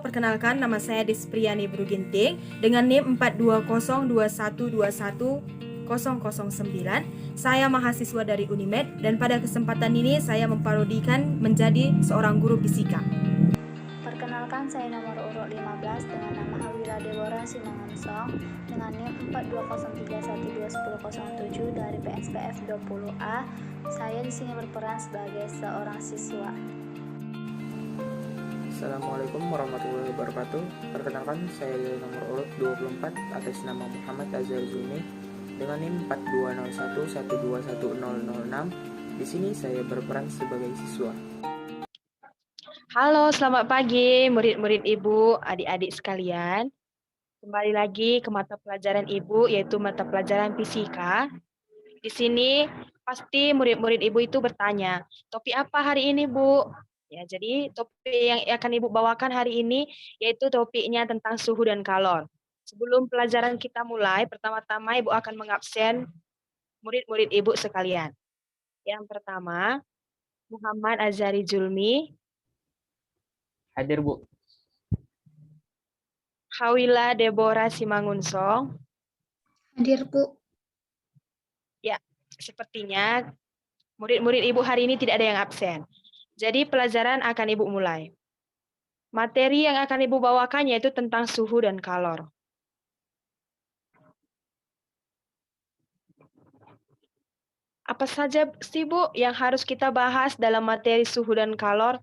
perkenalkan nama saya Despriyani Bruginting dengan NIM 42021211009. Saya mahasiswa dari Unimed dan pada kesempatan ini saya memparodikan menjadi seorang guru fisika. Perkenalkan, saya nomor urut 15 dengan nama Hawila Deborah Simangunsong dengan NIM 42031211007 dari PSPF 20A. Saya di sini berperan sebagai seorang siswa. Assalamualaikum warahmatullahi wabarakatuh. Perkenalkan, saya nomor urut 24 atas nama Muhammad Azhar Zumi dengan NIM 42011211006. Di sini saya berperan sebagai siswa. Halo, selamat pagi murid-murid Ibu, adik-adik sekalian. Kembali lagi ke mata pelajaran Ibu, yaitu mata pelajaran fisika. Di sini pasti murid-murid Ibu itu bertanya, topik apa hari ini, Bu? Ya, jadi topik yang akan Ibu bawakan hari ini yaitu topiknya tentang suhu dan kalor. Sebelum pelajaran kita mulai, pertama-tama Ibu akan mengabsen murid-murid Ibu sekalian. Yang pertama, Muhammad Azhari Julmi. Hadir, Bu. Hawila Deborah Simangunsong. Hadir, Bu. Ya, sepertinya murid-murid Ibu hari ini tidak ada yang absen. Jadi pelajaran akan Ibu mulai. Materi yang akan Ibu bawakan yaitu tentang suhu dan kalor. Apa saja sih, Bu, yang harus kita bahas dalam materi suhu dan kalor?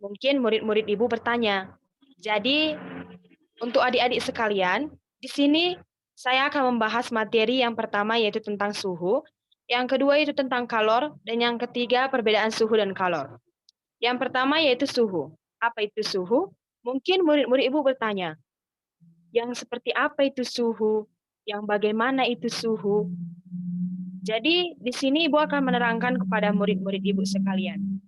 Mungkin murid-murid Ibu bertanya. Jadi, untuk adik-adik sekalian, di sini saya akan membahas materi yang pertama yaitu tentang suhu, yang kedua yaitu tentang kalor, dan yang ketiga perbedaan suhu dan kalor. Yang pertama yaitu suhu. Apa itu suhu? Mungkin murid-murid Ibu bertanya, yang seperti apa itu suhu? Yang bagaimana itu suhu? Jadi di sini Ibu akan menerangkan kepada murid-murid Ibu sekalian.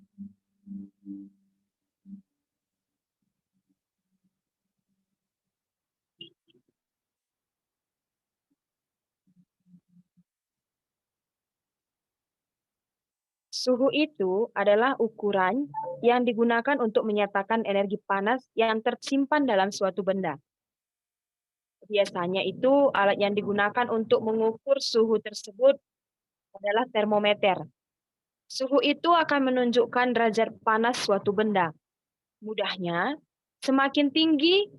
Suhu itu adalah ukuran yang digunakan untuk menyatakan energi panas yang tersimpan dalam suatu benda. Biasanya itu alat yang digunakan untuk mengukur suhu tersebut adalah termometer. Suhu itu akan menunjukkan derajat panas suatu benda. Mudahnya, semakin tinggi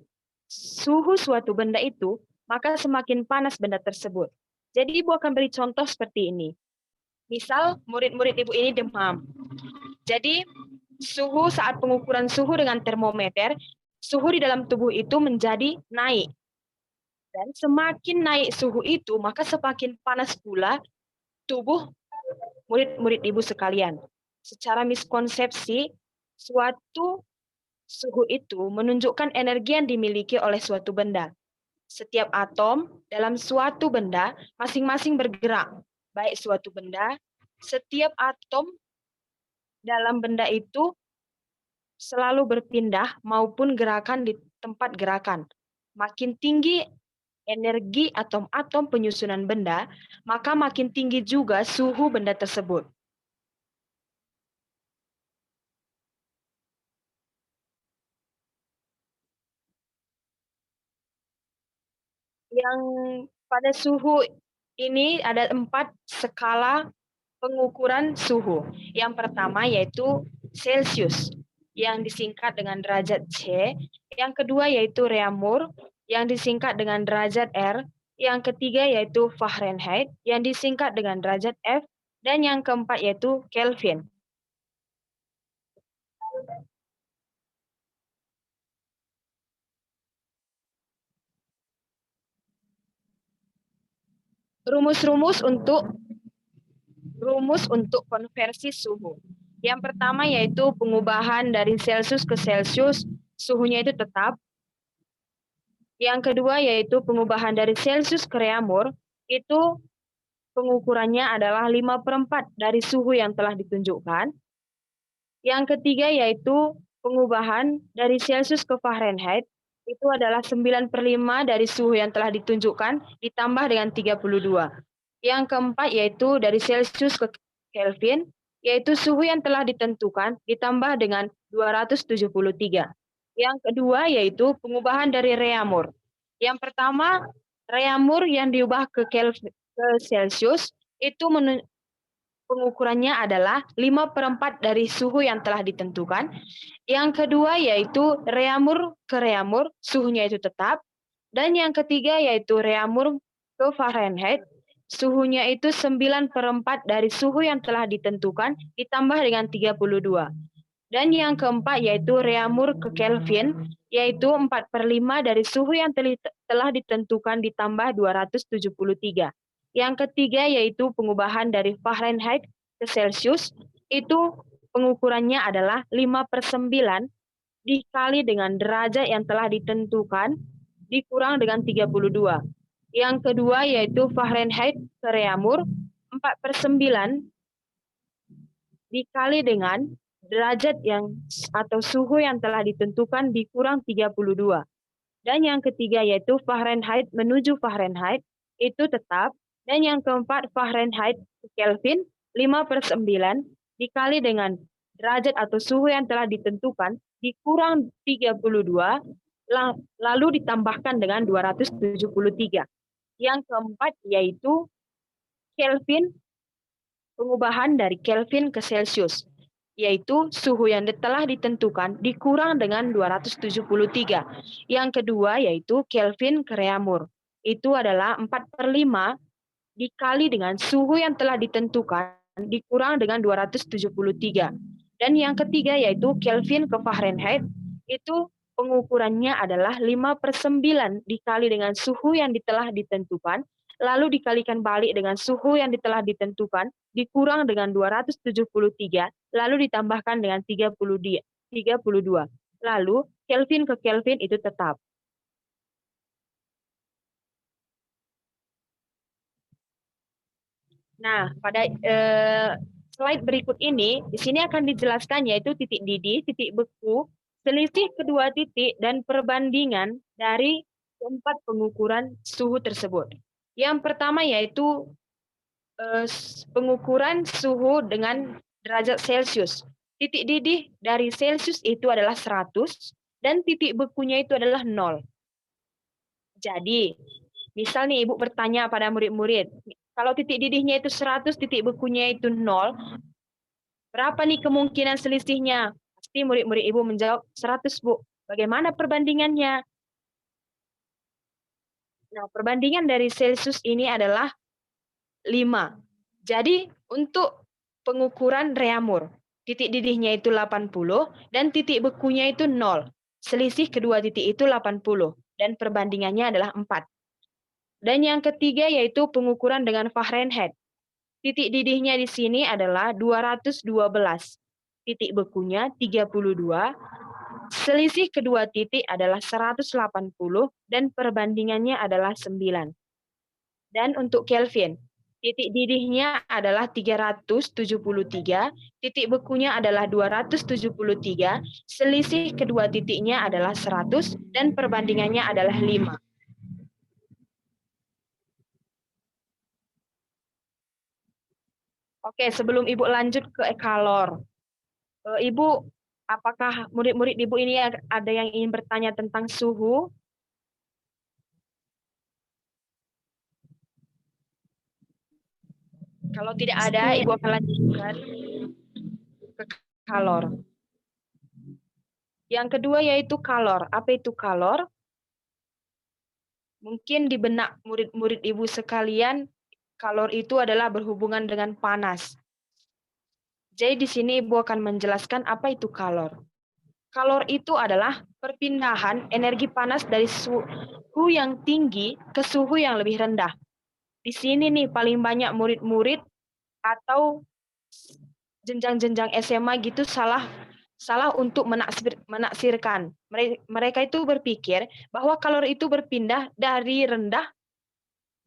suhu suatu benda itu, maka semakin panas benda tersebut. Jadi Ibu akan beri contoh seperti ini. Misal murid-murid Ibu ini demam. Jadi suhu saat pengukuran suhu dengan termometer, suhu di dalam tubuh itu menjadi naik. Dan semakin naik suhu itu, maka semakin panas pula tubuh murid-murid Ibu sekalian. Secara miskonsepsi, suatu suhu itu menunjukkan energi yang dimiliki oleh suatu benda. Setiap atom dalam suatu benda masing-masing bergerak. Baik suatu benda, setiap atom dalam benda itu selalu berpindah maupun gerakan di tempat gerakan. Makin tinggi energi atom-atom penyusunan benda, maka makin tinggi juga suhu benda tersebut. Yang pada suhu ini ada 4 skala pengukuran suhu. Yang pertama yaitu Celsius, yang disingkat dengan derajat C. Yang kedua yaitu Reaumur, yang disingkat dengan derajat R. Yang ketiga yaitu Fahrenheit, yang disingkat dengan derajat F. Dan yang keempat yaitu Kelvin. Rumus untuk konversi suhu. Yang pertama yaitu pengubahan dari Celsius ke Celsius, suhunya itu tetap. Yang kedua yaitu pengubahan dari Celsius ke Reaumur, itu pengukurannya adalah 5/4 dari suhu yang telah ditunjukkan. Yang ketiga yaitu pengubahan dari Celsius ke Fahrenheit, itu adalah 9/5 dari suhu yang telah ditunjukkan ditambah dengan 32. Yang keempat yaitu dari Celsius ke Kelvin, yaitu suhu yang telah ditentukan ditambah dengan 273. Yang kedua yaitu pengubahan dari Reaumur. Yang pertama, Reaumur yang diubah ke Celsius itu pengukurannya adalah 5/4 dari suhu yang telah ditentukan. Yang kedua yaitu Reaumur ke Reaumur, suhunya itu tetap. Dan yang ketiga yaitu Reaumur ke Fahrenheit, suhunya itu 9/4 dari suhu yang telah ditentukan ditambah dengan 32. Dan yang keempat yaitu Reaumur ke Kelvin, yaitu 4/5 dari suhu yang telah ditentukan ditambah 273. Yang ketiga yaitu pengubahan dari Fahrenheit ke Celsius, itu pengukurannya adalah 5/9 dikali dengan derajat yang telah ditentukan dikurang dengan 32. Yang kedua yaitu Fahrenheit ke Reaumur, 4/9 dikali dengan derajat yang atau suhu yang telah ditentukan dikurang 32. Dan yang ketiga yaitu Fahrenheit menuju Fahrenheit, itu tetap. Dan yang keempat Fahrenheit ke Kelvin, 5/9 dikali dengan derajat atau suhu yang telah ditentukan dikurang 32, lalu ditambahkan dengan 273. Yang keempat yaitu Kelvin, pengubahan dari Kelvin ke Celsius, yaitu suhu yang telah ditentukan dikurang dengan 273. Yang kedua yaitu Kelvin ke Reaumur. Itu adalah 4/5 dikali dengan suhu yang telah ditentukan dikurang dengan 273. Dan yang ketiga yaitu Kelvin ke Fahrenheit, itu pengukurannya adalah 5/9 dikali dengan suhu yang telah ditentukan, lalu dikalikan balik dengan suhu yang telah ditentukan, dikurang dengan 273, lalu ditambahkan dengan 32. Lalu Kelvin ke Kelvin itu tetap. Nah, pada slide berikut ini, di sini akan dijelaskan yaitu titik didih, titik beku, selisih kedua titik, dan perbandingan dari keempat pengukuran suhu tersebut. Yang pertama yaitu pengukuran suhu dengan derajat Celcius. Titik didih dari Celcius itu adalah 100, dan titik bekunya itu adalah 0. Jadi, misal nih Ibu bertanya pada murid-murid, kalau titik didihnya itu 100, titik bekunya itu 0, berapa nih kemungkinan selisihnya? Pasti murid-murid Ibu menjawab 100, Bu. Bagaimana perbandingannya? Nah, perbandingan dari Celsius ini adalah 5. Jadi, untuk pengukuran Reaumur, titik didihnya itu 80, dan titik bekunya itu 0. Selisih kedua titik itu 80, dan perbandingannya adalah 4. Dan yang ketiga yaitu pengukuran dengan Fahrenheit. Titik didihnya di sini adalah 212. Titik bekunya 32. Selisih kedua titik adalah 180 dan perbandingannya adalah 9. Dan untuk Kelvin, titik didihnya adalah 373, titik bekunya adalah 273, selisih kedua titiknya adalah 100 dan perbandingannya adalah 5. Oke, sebelum Ibu lanjut ke kalor, Ibu, apakah murid-murid Ibu ini ada yang ingin bertanya tentang suhu? Kalau tidak ada, Ibu akan lanjutkan ke kalor. Yang kedua yaitu kalor. Apa itu kalor? Mungkin di benak murid-murid Ibu sekalian, kalor itu adalah berhubungan dengan panas. Jadi di sini Ibu akan menjelaskan apa itu kalor. Kalor itu adalah perpindahan energi panas dari suhu yang tinggi ke suhu yang lebih rendah. Di sini nih paling banyak murid-murid atau jenjang-jenjang SMA gitu salah untuk menaksirkan. Mereka itu berpikir bahwa kalor itu berpindah dari rendah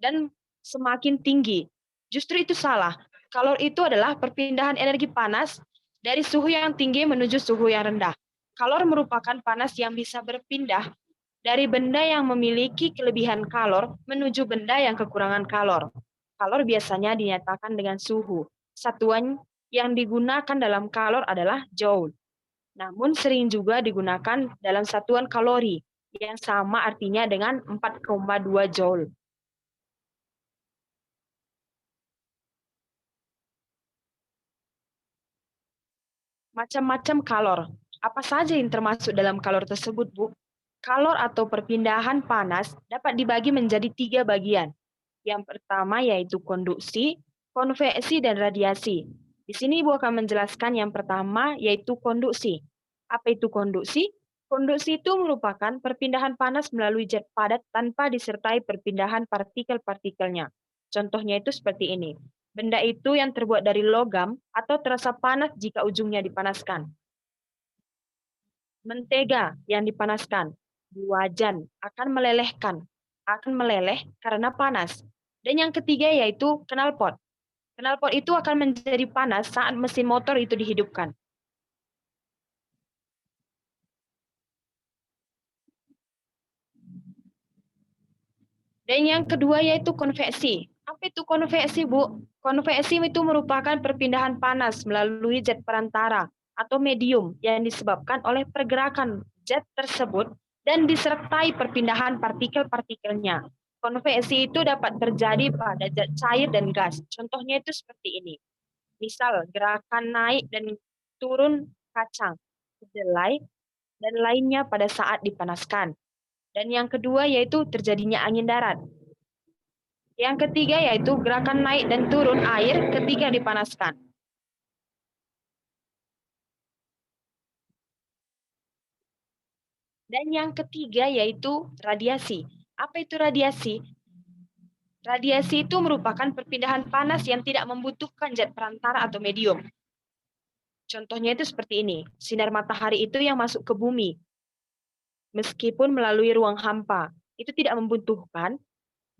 dan semakin tinggi. Justru itu salah. Kalor itu adalah perpindahan energi panas dari suhu yang tinggi menuju suhu yang rendah. Kalor merupakan panas yang bisa berpindah dari benda yang memiliki kelebihan kalor menuju benda yang kekurangan kalor. Kalor biasanya dinyatakan dengan suhu. Satuan yang digunakan dalam kalor adalah joule. namun sering juga digunakan dalam satuan kalori yang sama artinya dengan 4,2 joule. Macam-macam kalor. Apa saja yang termasuk dalam kalor tersebut, Bu? Kalor atau perpindahan panas dapat dibagi menjadi 3 bagian. Yang pertama yaitu konduksi, konveksi, dan radiasi. Di sini Ibu akan menjelaskan yang pertama yaitu konduksi. Apa itu konduksi? Konduksi itu merupakan perpindahan panas melalui jet padat tanpa disertai perpindahan partikel-partikelnya. Contohnya itu seperti ini. Benda itu yang terbuat dari logam atau terasa panas jika ujungnya dipanaskan. Mentega yang dipanaskan di wajan akan meleleh karena panas. Dan yang ketiga yaitu knalpot. Knalpot itu akan menjadi panas saat mesin motor itu dihidupkan. Dan yang kedua yaitu konveksi. Apa itu konveksi, Bu? Konveksi itu merupakan perpindahan panas melalui jet perantara atau medium yang disebabkan oleh pergerakan jet tersebut dan disertai perpindahan partikel-partikelnya. Konveksi itu dapat terjadi pada zat cair dan gas. Contohnya itu seperti ini. Misal gerakan naik dan turun kacang, kedelai, dan lainnya pada saat dipanaskan. Dan yang kedua yaitu terjadinya angin darat. Yang ketiga yaitu gerakan naik dan turun air ketika dipanaskan. Dan yang ketiga yaitu radiasi. Apa itu radiasi? Radiasi itu merupakan perpindahan panas yang tidak membutuhkan zat perantara atau medium. Contohnya itu seperti ini. Sinar matahari itu yang masuk ke bumi. Meskipun melalui ruang hampa, itu tidak membutuhkan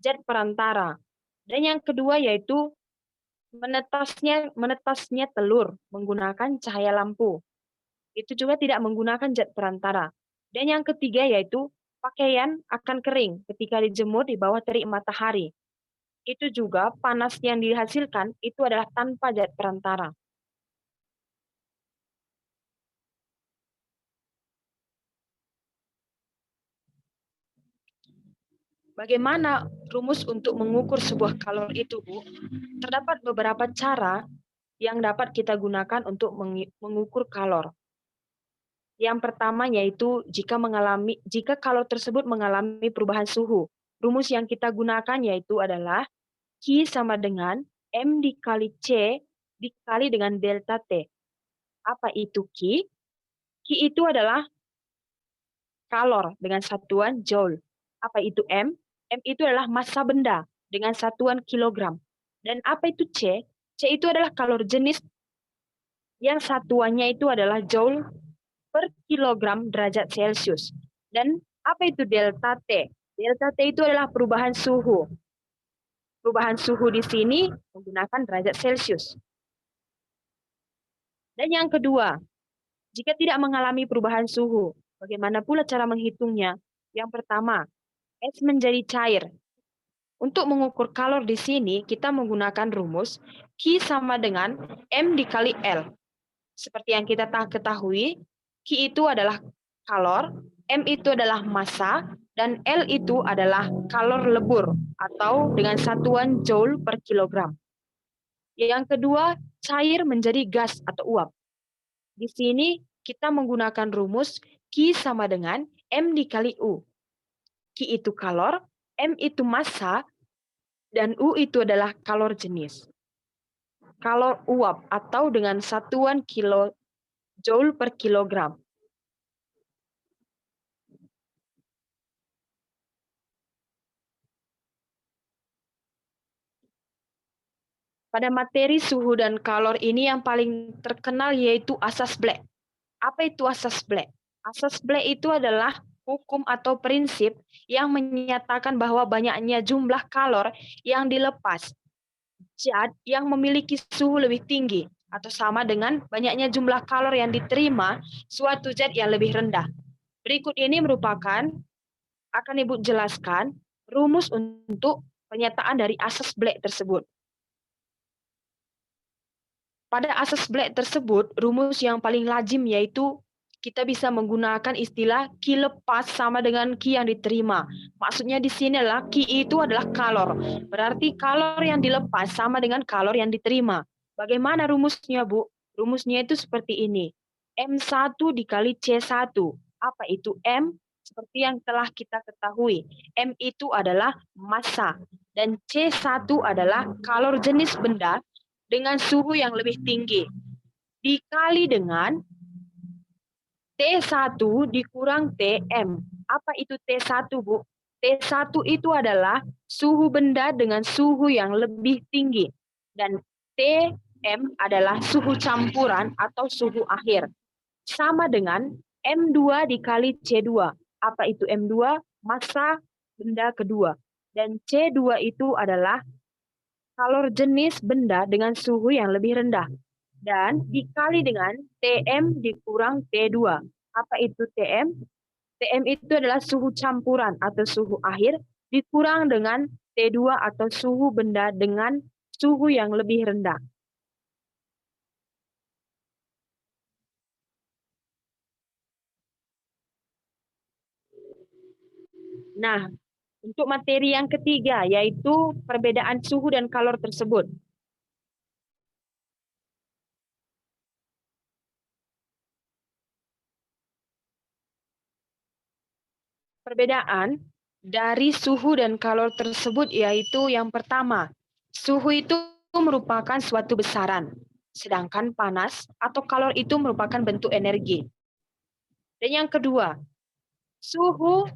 zat perantara. Dan yang kedua yaitu menetasnya telur menggunakan cahaya lampu. Itu juga tidak menggunakan zat perantara. Dan yang ketiga yaitu pakaian akan kering ketika dijemur di bawah terik matahari. Itu juga panas yang dihasilkan itu adalah tanpa zat perantara. Bagaimana rumus untuk mengukur sebuah kalor itu, Bu? Terdapat beberapa cara yang dapat kita gunakan untuk mengukur kalor. Yang pertama yaitu jika kalor tersebut mengalami perubahan suhu. Rumus yang kita gunakan yaitu adalah Q sama dengan M dikali C dikali dengan delta T. Apa itu Q? Q itu adalah kalor dengan satuan joule. Apa itu M? M itu adalah massa benda dengan satuan kilogram. Dan apa itu C? C itu adalah kalor jenis yang satuannya itu adalah joule per kilogram derajat Celcius. Dan apa itu delta T? Delta T itu adalah perubahan suhu. Perubahan suhu di sini menggunakan derajat Celcius. Dan yang kedua, jika tidak mengalami perubahan suhu, bagaimana pula cara menghitungnya? Yang pertama, es menjadi cair. Untuk mengukur kalor di sini, kita menggunakan rumus Q sama dengan M dikali L. Seperti yang kita ketahui, Q itu adalah kalor, M itu adalah massa, dan L itu adalah kalor lebur atau dengan satuan joule per kilogram. Yang kedua, cair menjadi gas atau uap. Di sini kita menggunakan rumus Q sama dengan M dikali U. Q itu kalor, M itu massa, dan U itu adalah kalor jenis. Kalor uap atau dengan satuan kilojoule per kilogram. Pada materi suhu dan kalor ini yang paling terkenal yaitu asas Black. Apa itu asas Black? Asas Black itu adalah hukum atau prinsip yang menyatakan bahwa banyaknya jumlah kalor yang dilepas zat yang memiliki suhu lebih tinggi atau sama dengan banyaknya jumlah kalor yang diterima suatu zat yang lebih rendah. Berikut ini merupakan akan Ibu jelaskan rumus untuk pernyataan dari asas Black tersebut. Pada asas Black tersebut, rumus yang paling lazim yaitu kita bisa menggunakan istilah Q lepas sama dengan Q yang diterima. Maksudnya di sini adalah Q itu adalah kalor. Berarti kalor yang dilepas sama dengan kalor yang diterima. Bagaimana rumusnya, Bu? Rumusnya itu seperti ini. M1 dikali C1. Apa itu M? Seperti yang telah kita ketahui. M itu adalah massa. Dan C1 adalah kalor jenis benda dengan suhu yang lebih tinggi. Dikali dengan T1 dikurang Tm. Apa itu T1, Bu? T1 itu adalah suhu benda dengan suhu yang lebih tinggi. Dan Tm adalah suhu campuran atau suhu akhir. Sama dengan M2 dikali C2. Apa itu M2? Massa benda kedua. Dan C2 itu adalah kalor jenis benda dengan suhu yang lebih rendah. Dan dikali dengan Tm dikurang T2. Apa itu Tm? Tm itu adalah suhu campuran atau suhu akhir dikurang dengan T2 atau suhu benda dengan suhu yang lebih rendah. Nah, untuk materi yang ketiga yaitu perbedaan suhu dan kalor tersebut. Perbedaan dari suhu dan kalor tersebut yaitu yang pertama, suhu itu merupakan suatu besaran, sedangkan panas atau kalor itu merupakan bentuk energi. Dan yang kedua, suhu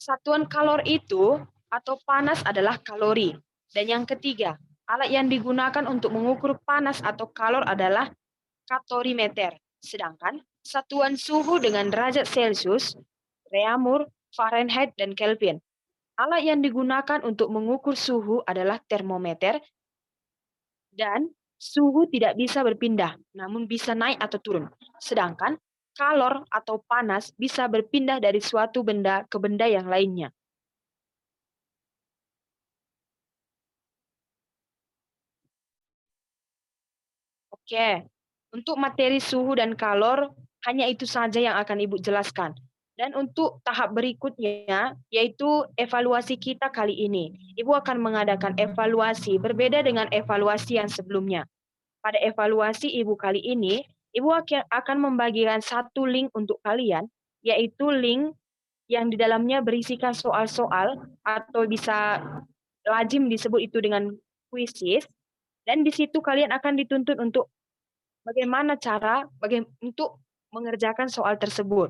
satuan kalor itu atau panas adalah kalori. Dan yang ketiga, alat yang digunakan untuk mengukur panas atau kalor adalah kalorimeter. Sedangkan satuan suhu dengan derajat Celcius, Reaumur, Fahrenheit, dan Kelvin. Alat yang digunakan untuk mengukur suhu adalah termometer dan suhu tidak bisa berpindah, namun bisa naik atau turun. Sedangkan kalor atau panas bisa berpindah dari suatu benda ke benda yang lainnya. Oke, untuk materi suhu dan kalor, hanya itu saja yang akan Ibu jelaskan. Dan untuk tahap berikutnya, yaitu evaluasi kita kali ini. Ibu akan mengadakan evaluasi berbeda dengan evaluasi yang sebelumnya. Pada evaluasi Ibu kali ini, Ibu akan membagikan satu link untuk kalian, yaitu link yang di dalamnya berisikan soal-soal atau bisa lazim disebut itu dengan kuisis. Dan di situ kalian akan dituntut untuk bagaimana cara untuk mengerjakan soal tersebut.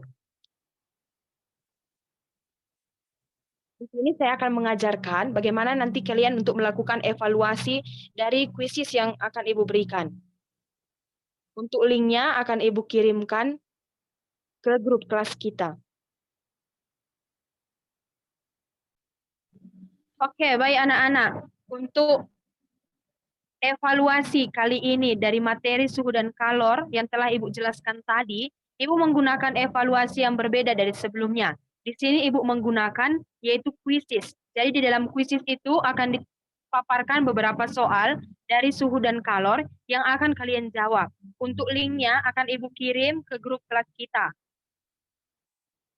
Di sini saya akan mengajarkan bagaimana nanti kalian untuk melakukan evaluasi dari kuisis yang akan Ibu berikan. Untuk linknya akan Ibu kirimkan ke grup kelas kita. Oke, baik anak-anak. Untuk evaluasi kali ini dari materi suhu dan kalor yang telah Ibu jelaskan tadi, Ibu menggunakan evaluasi yang berbeda dari sebelumnya. Di sini Ibu menggunakan yaitu kuisis. Jadi di dalam kuisis itu akan dipaparkan beberapa soal dari suhu dan kalor yang akan kalian jawab. Untuk linknya akan Ibu kirim ke grup kelas kita.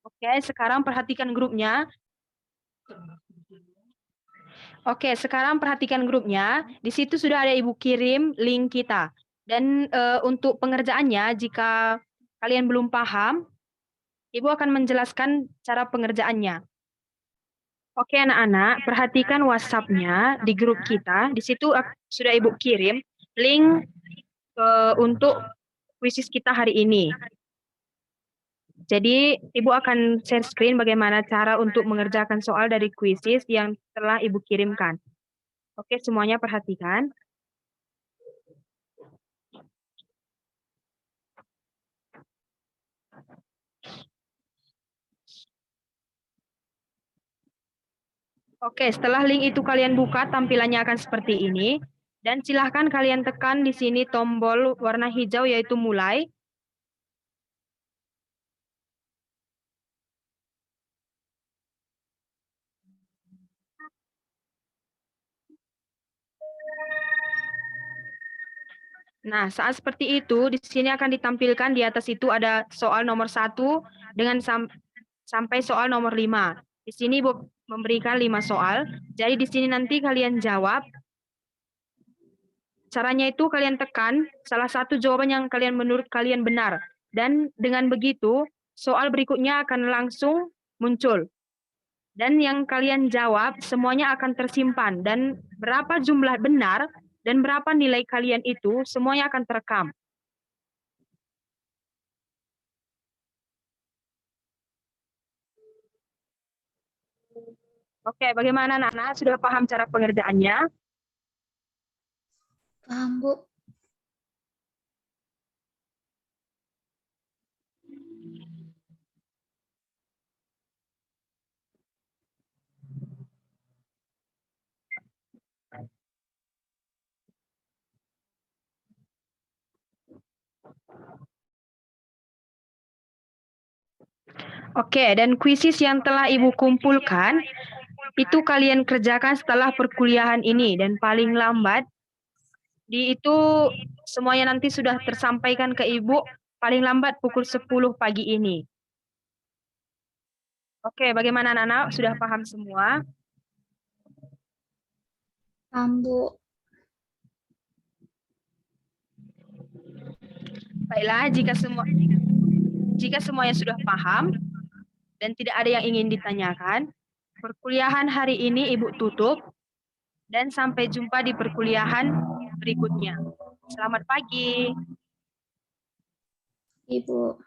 Oke, sekarang perhatikan grupnya. Oke, sekarang perhatikan grupnya. Di situ sudah ada Ibu kirim link kita. Dan untuk pengerjaannya, jika kalian belum paham, Ibu akan menjelaskan cara pengerjaannya. Oke, anak-anak, perhatikan WhatsApp-nya di grup kita. Di situ sudah Ibu kirim link untuk kuisis kita hari ini. Jadi, Ibu akan share screen bagaimana cara untuk mengerjakan soal dari kuisis yang telah Ibu kirimkan. Oke, semuanya perhatikan. Oke, setelah link itu kalian buka, tampilannya akan seperti ini. Dan silahkan kalian tekan di sini tombol warna hijau yaitu mulai. Nah, saat seperti itu, di sini akan ditampilkan di atas itu ada soal nomor 1 dengan sampai soal nomor 5. Di sini Ibu memberikan 5 soal. Jadi di sini nanti kalian jawab. Caranya itu kalian tekan salah satu jawaban yang menurut kalian benar. Dan dengan begitu, soal berikutnya akan langsung muncul. Dan yang kalian jawab semuanya akan tersimpan. Dan berapa jumlah benar dan berapa nilai kalian itu semuanya akan terekam. Oke, bagaimana anak-anak? Sudah paham cara pengerjaannya? Paham, Bu. Oke, dan kuisis yang telah Ibu kumpulkan, itu kalian kerjakan setelah perkuliahan ini. Dan paling lambat, itu semuanya nanti sudah tersampaikan ke Ibu, paling lambat pukul 10 pagi ini. Oke, bagaimana anak-anak? Sudah paham semua? Paham, Bu. Baiklah, jika semuanya sudah paham dan tidak ada yang ingin ditanyakan, perkuliahan hari ini Ibu tutup dan sampai jumpa di perkuliahan berikutnya. Selamat pagi. Ibu.